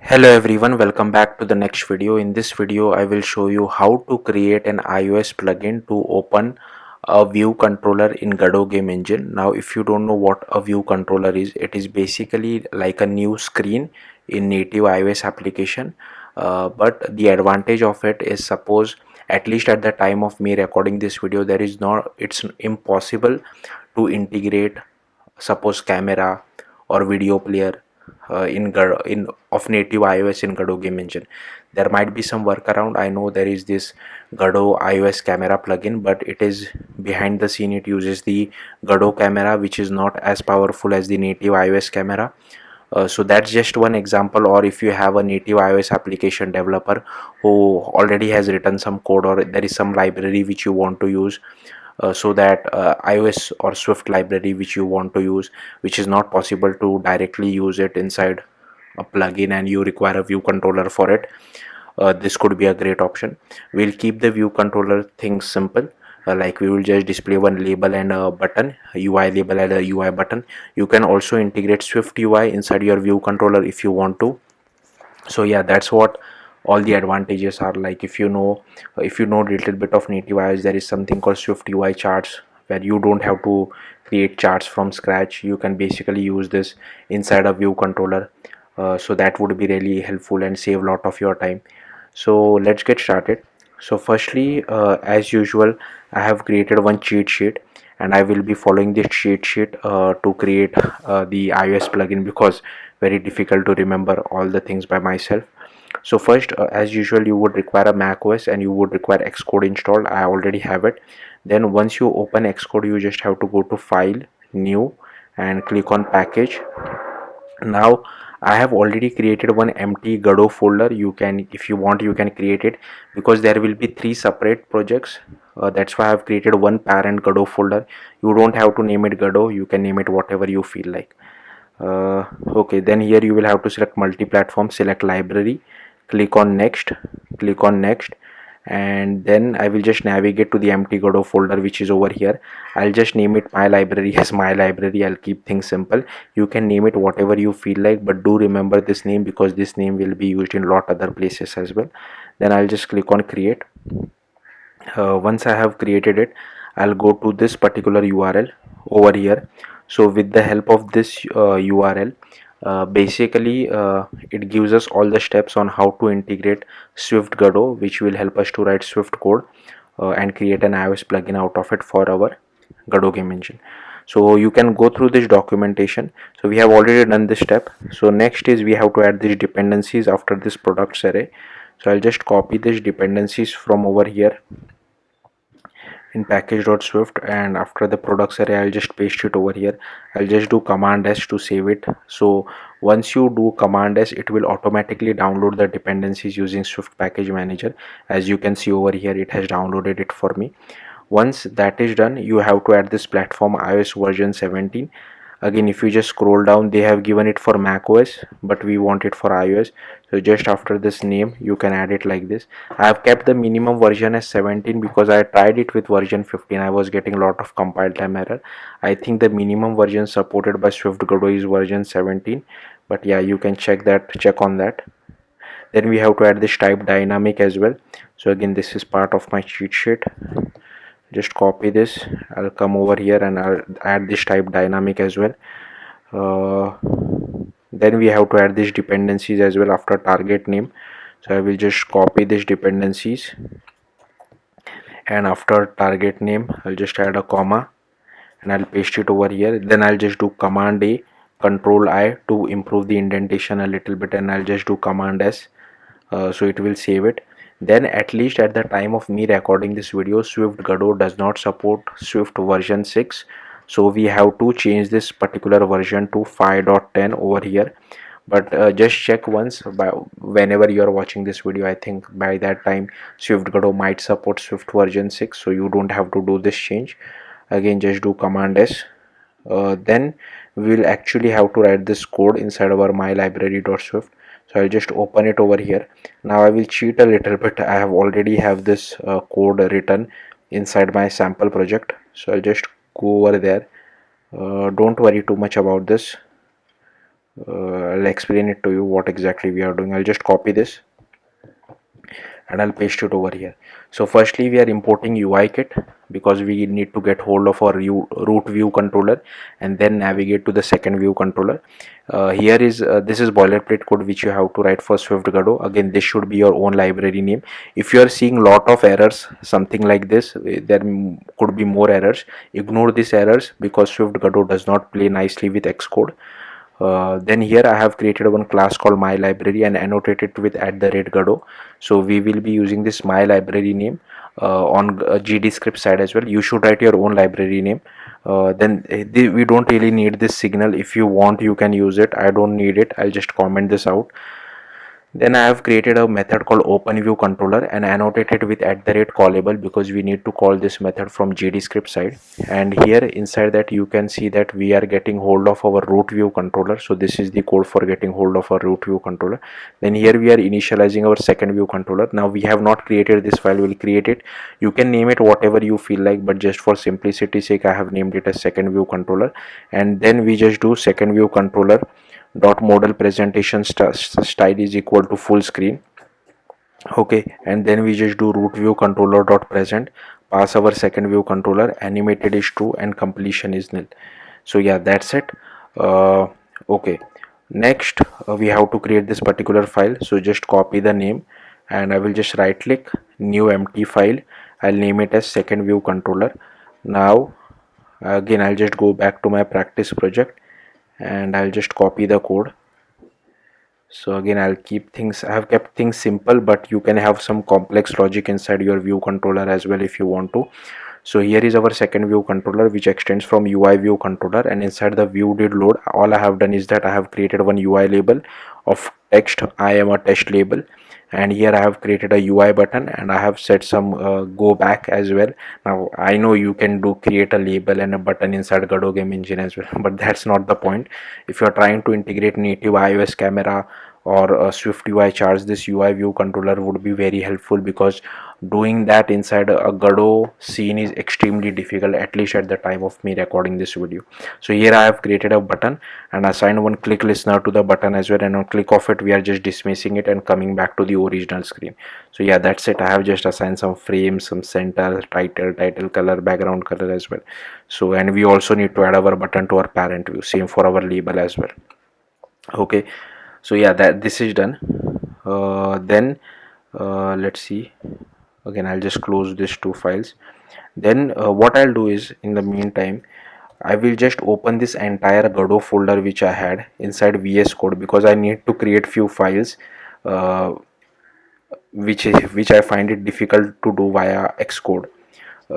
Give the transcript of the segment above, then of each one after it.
Hello everyone, welcome back to the next video. In this video, I will show you how to create an iOS plugin to open a view controller in Godot game engine. Now, if you don't know what a view controller is, it is basically like a new screen in native iOS application. But the advantage of it is, suppose at least at the time of me recording this video, it's impossible to integrate suppose camera or video player in of native iOS in Godot game engine. There might be some workaround. I know there is this Godot iOS camera plugin, but it is behind the scene. It uses the Godot camera, which is not as powerful as the native iOS camera. So that's just one example. Or if you have a native iOS application developer who already has written some code, or there is some library which you want to use, so that iOS or Swift library which you want to use, which is not possible to directly use it inside a plugin and you require a view controller for it, this could be a great option. We'll keep the view controller things simple. Like we will just display one label and a button, a UI label and a UI button. You can also integrate Swift UI inside your view controller if you want to. So yeah, that's what all the advantages are. Like if you know a little bit of native iOS, there is something called Swift UI charts, where you don't have to create charts from scratch. You can basically use this inside a view controller. So that would be really helpful and save a lot of your time. So let's get started. So firstly, as usual, I have created one cheat sheet, and I will be following this cheat sheet to create the iOS plugin, because very difficult to remember all the things by myself. So first, as usual, you would require a Mac OS and you would require Xcode installed. I already have it. Then once you open Xcode, you just have to go to File, New, and click on Package. Now I have already created one empty Godot folder. You can, if you want, you can create it, because there will be three separate projects. That's why I have created one parent Godot folder. You don't have to name it Godot, you can name it whatever you feel like. Okay, then here you will have to select multi-platform, select library, click on next, click on next, and then I will just navigate to the empty Godot folder which is over here. I'll just name it my library as my library. I'll keep things simple. You can name it whatever you feel like, but do remember this name, because this name will be used in a lot other places as well. Then I'll just click on create. Once I have created it, I'll go to this particular URL over here. So with the help of this URL, basically it gives us all the steps on how to integrate Swift Godot, which will help us to write Swift code and create an iOS plugin out of it for our Godot game engine. So you can go through this documentation. So we have already done this step. So next is we have to add these dependencies after this products array. So I'll just copy these dependencies from over here in package.swift, and after the products array I'll just paste it over here. I'll just do command S to save it. So once you do command S, it will automatically download the dependencies using Swift package manager. As you can see over here, it has downloaded it for me. Once that is done, you have to add this platform iOS version 17. Again, if you just scroll down, they have given it for Mac OS, but we want it for iOS. So just after this name, you can add it like this. I have kept the minimum version as 17 because I tried it with version 15. I was getting a lot of compile time error. I think the minimum version supported by Swift Godot is version 17, but yeah, you can check on that. Then we have to add this type dynamic as well. So again, this is part of my cheat sheet. Just copy this. I'll come over here and I'll add this type dynamic as well. Then we have to add these dependencies as well after target name. So I will just copy these dependencies, and after target name I'll just add a comma and I'll paste it over here. Then I'll just do command A, control I to improve the indentation a little bit, and I'll just do command S, so it will save it. Then at least at the time of me recording this video, Swift Godot does not support Swift version 6, so we have to change this particular version to 5.10 over here. But just check once whenever you are watching this video. I think by that time Swift Godot might support Swift version 6, so you don't have to do this change. Again, just do command S. Then we will actually have to write this code inside our my library.swift. So I'll just open it over here. Now I will cheat a little bit. I have already have this code written inside my sample project, so I'll just go over there. Don't worry too much about this. I'll explain it to you what exactly we are doing. I'll just copy this and I'll paste it over here. So firstly we are importing UI kit because we need to get hold of our root view controller and then navigate to the second view controller. Here is this is boilerplate code which you have to write for Swift Godot. Again, this should be your own library name. If you are seeing lot of errors, something like this, there could be more errors. Ignore these errors because Swift Godot does not play nicely with Xcode. Then here I have created one class called my library and annotated with @Godot. So we will be using this my library name on GD script side as well. You should write your own library name. We don't really need this signal. If you want, you can use it. I don't need it. I'll just comment this out. Then I have created a method called openViewController and annotated with @callable because we need to call this method from GD script side. And here inside that you can see that we are getting hold of our root view controller. So this is the code for getting hold of our root view controller. Then here we are initializing our second view controller. Now we have not created this file. We'll create it. You can name it whatever you feel like, but just for simplicity sake I have named it as second view controller. And then we just do second view controller dot model presentation style is equal to full screen. Okay, and then we just do root view controller dot present, pass our second view controller, animated is true and completion is nil. So yeah, that's it. Okay, next we have to create this particular file. So just copy the name and I will just right click, new empty file. I'll name it as second view controller. Now again I'll just go back to my practice project and I'll just copy the code. So again I have kept things simple, but you can have some complex logic inside your view controller as well if you want to. So here is our second view controller which extends from UI view controller, and inside the view did load all I have done is that I have created one UI label of text I am a test label, and here I have created a UI button and I have set some go back as well. Now I know you can create a label and a button inside Godot game engine as well, but that's not the point. If you are trying to integrate native iOS camera or a Swift UI charts, this UI view controller would be very helpful, because doing that inside a Godot scene is extremely difficult, at least at the time of me recording this video. So here I have created a button and assigned one click listener to the button as well, and on click of it we are just dismissing it and coming back to the original screen. So yeah, that's it. I have just assigned some frames, some center, title color, background color as well. So, and we also need to add our button to our parent view, same for our label as well. Okay, so yeah, that this is done. Then let's see. Again I'll just close these two files. Then what I'll do is, in the meantime, I will just open this entire Godot folder which I had inside VS Code, because I need to create few files uh, which I find it difficult to do via Xcode.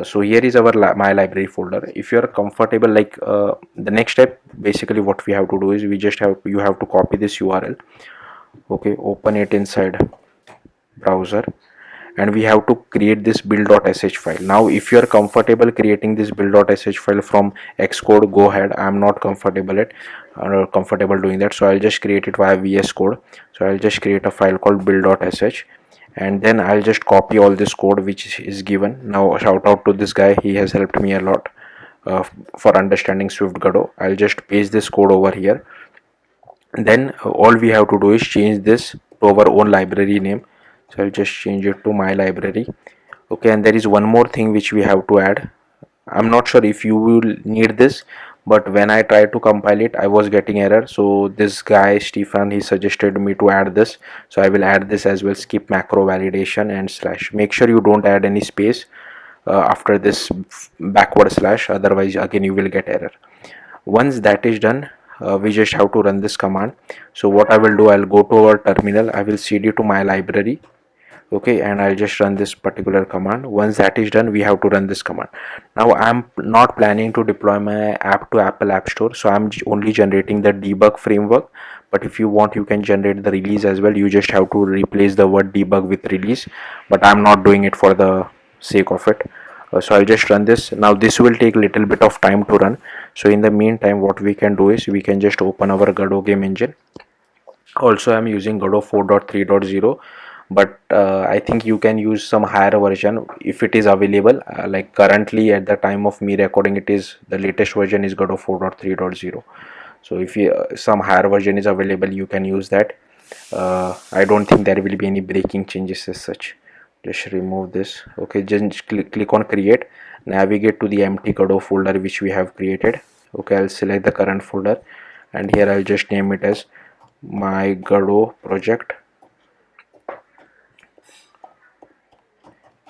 So here is our my library folder. If you are comfortable, like the next step, basically what we have to do is you have to copy this URL. Okay, open it inside browser, and we have to create this build.sh file. Now if you are comfortable creating this build.sh file from Xcode, go ahead. I'm not comfortable doing that, so I'll just create it via VS Code. So I'll just create a file called build.sh, and then I'll just copy all this code which is given. Now shout out to this guy, he has helped me a lot for understanding Swift Godot. I'll just paste this code over here. Then all we have to do is change this to our own library name. So I'll just change it to my library. Okay, and there is one more thing which we have to add. I'm not sure if you will need this, but when I tried to compile it I was getting error. So this guy Stefan, he suggested me to add this, so I will add this as well. Skip macro validation and slash. Make sure you don't add any space after this backward slash, otherwise again you will get error. Once that is done, we just have to run this command. So what I will do, I'll go to our terminal, I will cd to my library. Okay, and I'll just run this particular command. Once that is done, we have to run this command. Now I'm not planning to deploy my app to Apple App Store, so I'm only generating the debug framework. But if you want, you can generate the release as well. You just have to replace the word debug with release, but I'm not doing it for the sake of it. So I'll just run this. Now this will take little bit of time to run, so in the meantime what we can do is we can just open our Godot game engine. Also I'm using Godot 4.3.0, but I think you can use some higher version if it is available. Like currently at the time of me recording, it is the latest version is Godot 4.3.0. So if you some higher version is available, you can use that. I don't think there will be any breaking changes as such. Just remove this. Okay, just click on create, navigate to the empty Godot folder which we have created. Okay, I'll select the current folder, and here I'll just name it as my Godot project.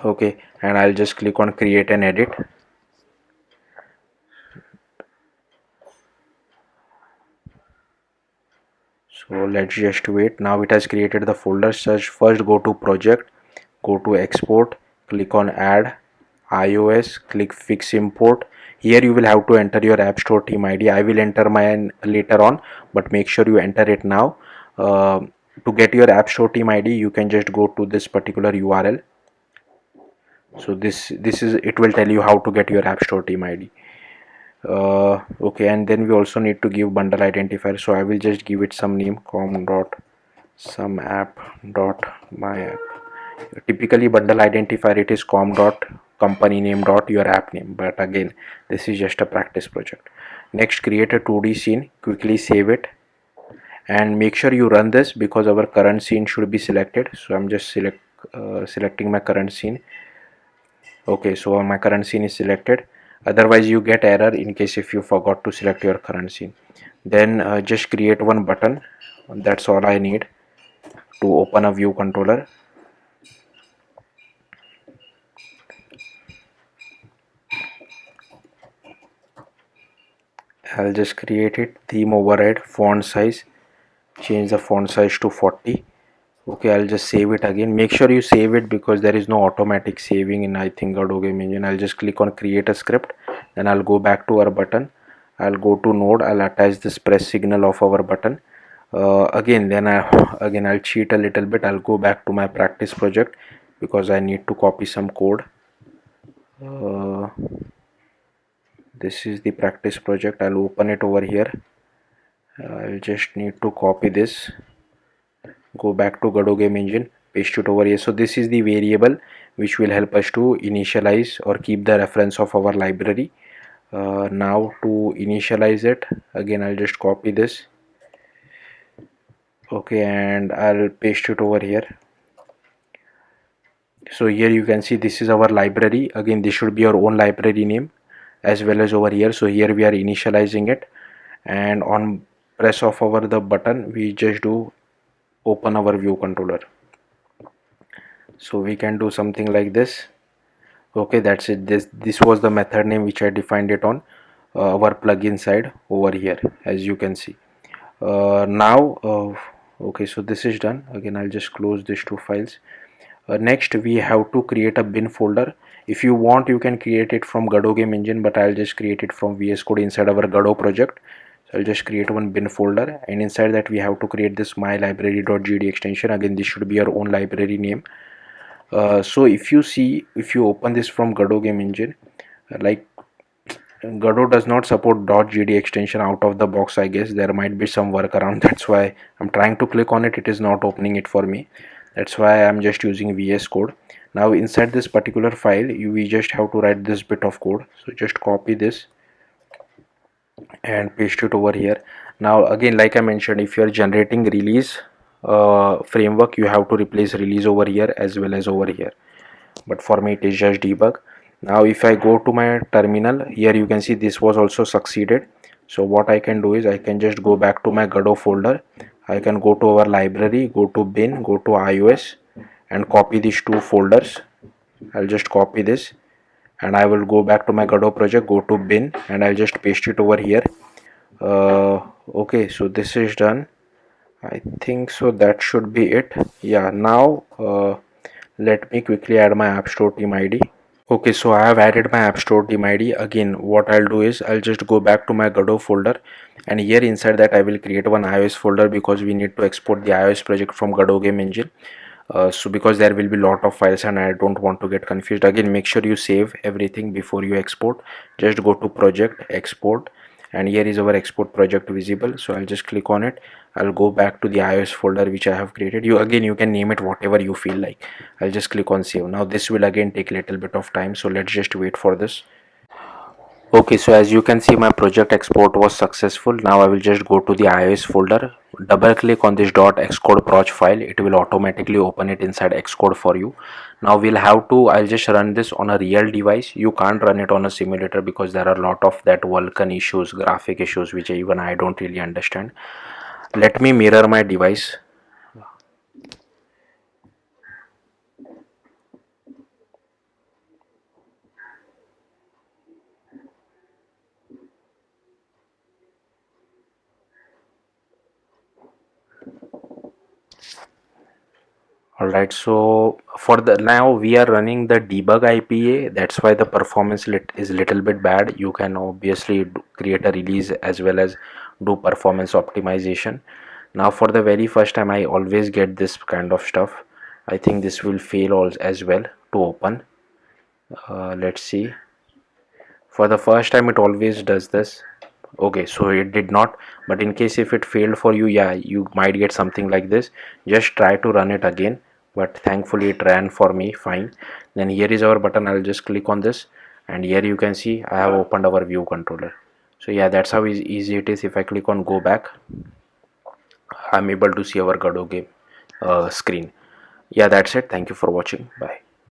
Okay, and I'll just click on create and edit. So let's just wait. Now it has created the folder. Search first, go to project, go to export, click on add iOS, click fix import. Here you will have to enter your app store team ID. I will enter mine later on, but make sure you enter it now. To get your app store team ID, you can just go to this particular URL. So this is, it will tell you how to get your app store team ID. Okay, and then we also need to give bundle identifier. So I will just give it some name, com dot some app dot my app. Typically bundle identifier, it is com dot company name dot your app name, but again this is just a practice project. Next, create a 2D scene, quickly save it, and make sure you run this because our current scene should be selected. So I'm just selecting my current scene. Okay, so my current scene is selected. Otherwise you get error in case if you forgot to select your current scene. Then just create one button. That's all I need to open a view controller. I'll just create it. Theme override, font size, change the font size to 40. Okay, I'll just save it again. Make sure you save it because there is no automatic saving in, I think, Godot Game Engine. I'll just click on create a script, then I'll go back to our button. I'll go to node, I'll attach this press signal of our button. I'll cheat a little bit. I'll go back to my practice project because I need to copy some code. This is the practice project. I'll open it over here. I'll just need to copy this, go back to Godot Game Engine, paste it over here. So this is the variable which will help us to initialize or keep the reference of our library. Now to initialize it, again I'll just copy this. Okay, and I'll paste it over here. So here you can see this is our library. Again, this should be your own library name as well as over here. So here we are initializing it, and on press of our the button we just do open our view controller. So we can do something like this. Okay, that's it. This was the method name which I defined it on our plugin side over here, as you can see. Okay, so this is done. Again, I'll just close these two files. Next we have to create a bin folder. If you want, you can create it from Godot Game Engine, but I'll just create it from VS Code inside our Godot project. So I'll just create one bin folder, and inside that we have to create this my library.gd extension. Again, this should be your own library name. So if you open this from Godot Game Engine, like Godot does not support .gd extension out of the box. I guess there might be some workaround. That's why I'm trying to click on it. It is not opening it for me. That's why I'm just using VS Code. Now inside this particular file, we just have to write this bit of code. So just copy this and paste it over here. Now again, like I mentioned, if you're generating release framework, you have to replace release over here as well as over here, but for me it is just debug. Now if I go to my terminal, here you can see this was also succeeded. So what I can do is I can just go back to my Godot folder. I can go to our library, go to bin, go to iOS, and copy these two folders. I'll just copy this, and I will go back to my Godot project, go to bin, and I'll just paste it over here. Okay, so this is done. I think so that should be it. Yeah, now let me quickly add my app store team ID. Okay, so I have added my app store team ID. Again, what I'll do is I'll just go back to my Godot folder, and here inside that I will create one iOS folder because we need to export the iOS project from Godot Game Engine. So because there will be lot of files and I don't want to get confused. Again, make sure you save everything before you export. Just go to project, export, and here is our export project visible. So I'll just click on it. I'll go back to the iOS folder which I have created. You can name it whatever you feel like. I'll just click on save. Now this will again take a little bit of time, so let's just wait for this. Okay, so as you can see, my project export was successful. Now I will just go to the iOS folder, double click on this .xcode proj file. It will automatically open it inside Xcode for you. Now we'll have to, I'll just run this on a real device. You can't run it on a simulator because there are a lot of that Vulkan issues, graphic issues, which even I don't really understand. Let me mirror my device. Alright, so for the now we are running the debug IPA. That's why the performance is little bit bad. You can obviously create a release as well as do performance optimization. Now for the very first time I always get this kind of stuff. I think this will fail as well to open. Let's see. For the first time it always does this. Okay, so it did not, but in case if it failed for you, yeah, you might get something like this. Just try to run it again, but thankfully it ran for me fine. Then here is our button. I'll just click on this, and here you can see I have opened our view controller. So yeah, that's how easy it is. If I click on go back, I'm able to see our Godot game screen. Yeah, that's it. Thank you for watching. Bye.